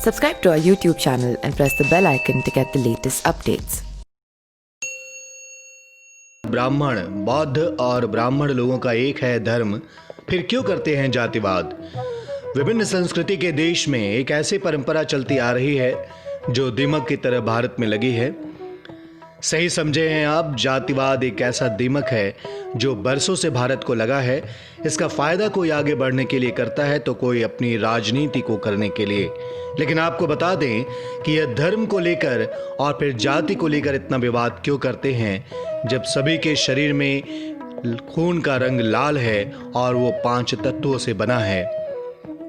Subscribe to our YouTube channel and press the bell icon to get the latest updates. ब्राह्मण, बौद्ध और ब्राह्मण लोगों का एक है धर्म, फिर क्यों करते हैं जातिवाद। विभिन्न संस्कृति के देश में एक ऐसी परंपरा चलती आ रही है जो दीमक की तरह भारत में लगी है। सही समझे हैं आप, जातिवाद एक ऐसा दीमक है जो बरसों से भारत को लगा है। इसका फायदा कोई आगे बढ़ने के लिए करता है तो कोई अपनी राजनीति को करने के लिए। लेकिन आपको बता दें कि यह धर्म को लेकर और फिर जाति को लेकर इतना विवाद क्यों करते हैं, जब सभी के शरीर में खून का रंग लाल है और वो 5 तत्वों से बना है।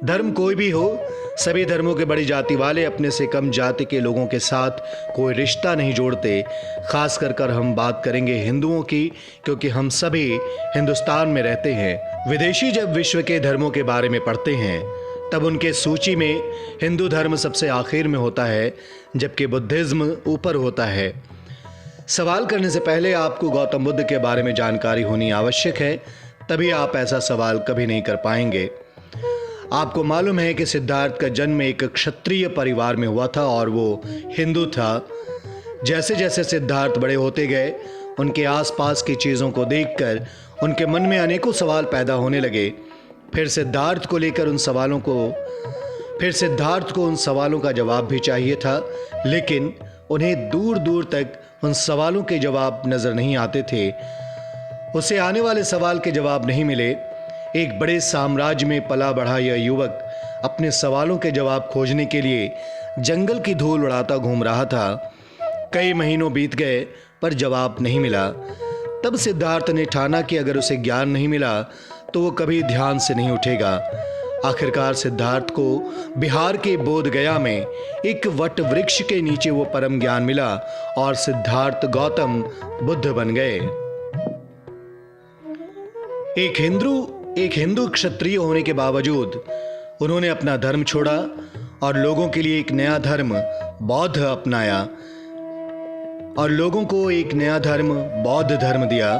धर्म कोई भी हो, सभी धर्मों के बड़ी जाति वाले अपने से कम जाति के लोगों के साथ कोई रिश्ता नहीं जोड़ते। खास कर हम बात करेंगे हिंदुओं की, क्योंकि हम सभी हिंदुस्तान में रहते हैं। विदेशी जब विश्व के धर्मों के बारे में पढ़ते हैं तब उनके सूची में हिंदू धर्म सबसे आखिर में होता है, जबकि बुद्धिज्म ऊपर होता है। सवाल करने से पहले आपको गौतम बुद्ध के बारे में जानकारी होनी आवश्यक है, तभी आप ऐसा सवाल कभी नहीं कर पाएंगे। आपको मालूम है कि सिद्धार्थ का जन्म एक क्षत्रिय परिवार में हुआ था और वो हिंदू था। जैसे जैसे सिद्धार्थ बड़े होते गए, उनके आसपास की चीज़ों को देखकर उनके मन में अनेकों सवाल पैदा होने लगे। फिर सिद्धार्थ को उन सवालों का जवाब भी चाहिए था, लेकिन उन्हें दूर दूर तक उन सवालों के जवाब नजर नहीं आते थे। उसे आने वाले सवाल के जवाब नहीं मिले। एक बड़े साम्राज्य में पला बढ़ा यह युवक अपने सवालों के जवाब खोजने के लिए जंगल की धूल उड़ाता घूम रहा था। कई महीनों बीत गए पर जवाब नहीं मिला। तब सिद्धार्थ ने ठाना कि अगर उसे ज्ञान नहीं मिला तो वो कभी ध्यान से नहीं उठेगा। आखिरकार सिद्धार्थ को बिहार के बोध गया में एक वट वृक्ष के नीचे वो परम ज्ञान मिला और सिद्धार्थ गौतम बुद्ध बन गए। एक हिंदू क्षत्रिय होने के बावजूद उन्होंने अपना धर्म छोड़ा और लोगों के लिए एक नया धर्म बौद्ध अपनाया और लोगों को एक नया धर्म बौद्ध धर्म दिया।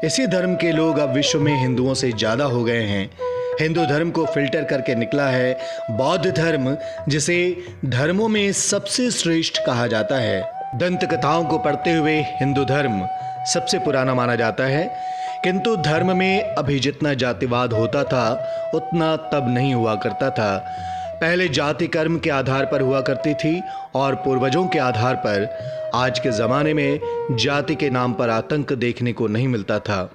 इसी धर्म के लोग अब विश्व में हिंदुओं से ज्यादा हो गए हैं। हिंदू धर्म को फिल्टर करके निकला है बौद्ध धर्म, जिसे धर्मों में सबसे श्रेष्ठ कहा जाता है। दंत कथाओं को पढ़ते हुए हिंदू धर्म सबसे पुराना माना जाता है, किंतु धर्म में अभी जितना जातिवाद होता था उतना तब नहीं हुआ करता था। पहले जाति कर्म के आधार पर हुआ करती थी और पूर्वजों के आधार पर। आज के जमाने में जाति के नाम पर आतंक देखने को नहीं मिलता था।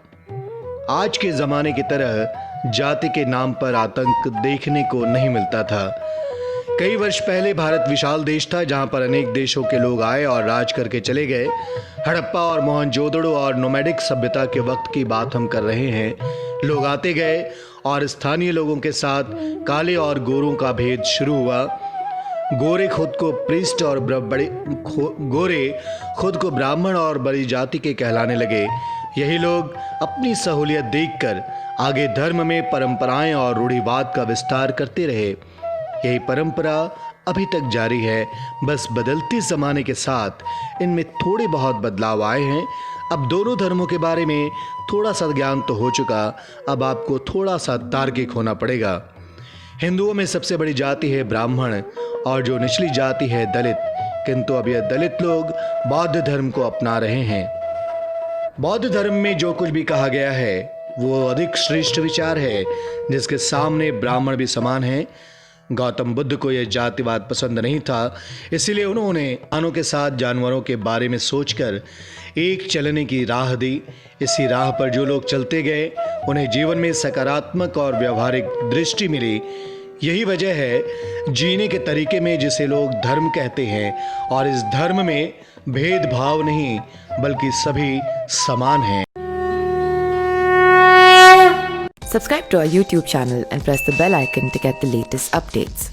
आज के जमाने की तरह जाति के नाम पर आतंक देखने को नहीं मिलता था। कई वर्ष पहले भारत विशाल देश था, जहां पर अनेक देशों के लोग आए और राज करके चले गए। हड़प्पा और मोहनजोदड़ो और नोमैडिक सभ्यता के वक्त की बात हम कर रहे हैं। लोग आते गए और स्थानीय लोगों के साथ काले और गोरों का भेद शुरू हुआ। गोरे खुद को ब्राह्मण और बड़ी जाति के कहलाने लगे। यही लोग अपनी सहूलियत देखकर आगे धर्म में परंपराएं और रूढ़िवाद का विस्तार करते रहे। यही परंपरा अभी तक जारी है, बस बदलते जमाने के साथ इनमें थोड़े बहुत बदलाव आए हैं। अब दोनों धर्मों के बारे में थोड़ा सा ज्ञान तो हो चुका, अब आपको थोड़ा सा तार्किक होना पड़ेगा। हिंदुओं में सबसे बड़ी जाति है ब्राह्मण और जो निचली जाति है दलित, किंतु अब यह दलित लोग बौद्ध धर्म को अपना रहे हैं। बौद्ध धर्म में जो कुछ भी कहा गया है वो अधिक श्रेष्ठ विचार है, जिसके सामने ब्राह्मण भी समान हैं। गौतम बुद्ध को यह जातिवाद पसंद नहीं था, इसीलिए उन्होंने इंसानों के साथ जानवरों के बारे में सोचकर एक चलने की राह दी। इसी राह पर जो लोग चलते गए उन्हें जीवन में सकारात्मक और व्यवहारिक दृष्टि मिली। यही वजह है जीने के तरीके में जिसे लोग धर्म कहते हैं, और इस धर्म में भेदभाव नहीं बल्कि सभी समान हैं। Subscribe to our YouTube channel and press the bell icon to get the latest updates.